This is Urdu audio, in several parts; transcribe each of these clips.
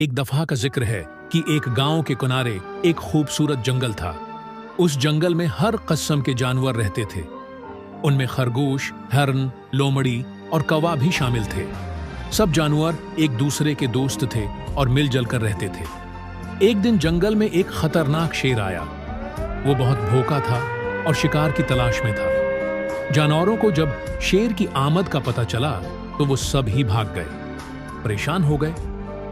ایک دفعہ کا ذکر ہے کہ ایک گاؤں کے کنارے ایک خوبصورت جنگل تھا۔ اس جنگل میں ہر قسم کے جانور رہتے تھے۔ ان میں خرگوش، ہرن، لومڑی اور کوا بھی شامل تھے۔ سب جانور ایک دوسرے کے دوست تھے اور مل جل کر رہتے تھے۔ ایک دن جنگل میں ایک خطرناک شیر آیا۔ وہ بہت بھوکا تھا اور شکار کی تلاش میں تھا۔ جانوروں کو جب شیر کی آمد کا پتہ چلا تو وہ سب ہی بھاگ گئے۔ پریشان ہو گئے۔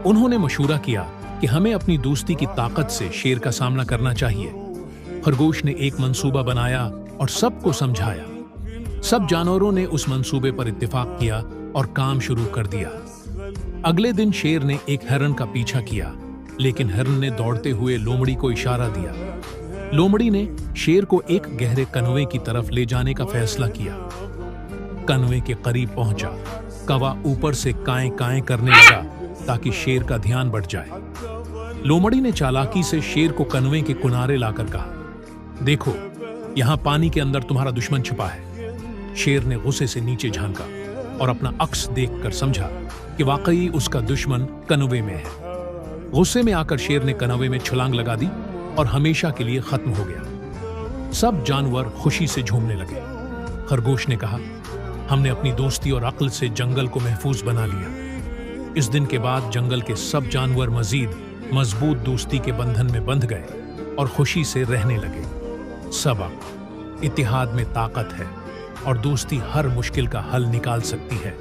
انہوں نے مشورہ کیا کہ ہمیں اپنی دوستی کی طاقت سے شیر کا سامنا کرنا چاہیے۔ خرگوش نے ایک منصوبہ بنایا اور سب کو سمجھایا۔ سب جانوروں نے اس منصوبے پر اتفاق کیا اور کام شروع کر دیا۔ اگلے دن شیر نے ایک ہرن کا پیچھا کیا، لیکن ہرن نے دوڑتے ہوئے لومڑی کو اشارہ دیا۔ لومڑی نے شیر کو ایک گہرے کنویں کی طرف لے جانے کا فیصلہ کیا۔ کنویں کے قریب پہنچا۔ کوا اوپر سے کائیں کائیں کرنے لگا تاکہ شیر کا دھیان بٹ جائے۔ لومڑی نے چالاکی سے شیر کو کنویں کے کنارے لا کر کہا، دیکھو، یہاں پانی کے اندر تمہارا دشمن چھپا ہے۔ شیر نے غصے سے نیچے جھانکا اور اپنا عکس دیکھ کر سمجھا کہ واقعی اس کا دشمن کنویں میں ہے۔ غصے میں آ کر شیر نے کنویں میں چھلانگ لگا دی اور ہمیشہ کے لیے ختم ہو گیا۔ سب جانور خوشی سے جھومنے لگے۔ خرگوش نے کہا، ہم نے اپنی دوستی اور عقل سے جنگل کو محفوظ بنا لیا۔ اس دن کے بعد جنگل کے سب جانور مزید مضبوط دوستی کے بندھن میں بندھ گئے اور خوشی سے رہنے لگے۔ سبق: اتحاد میں طاقت ہے اور دوستی ہر مشکل کا حل نکال سکتی ہے۔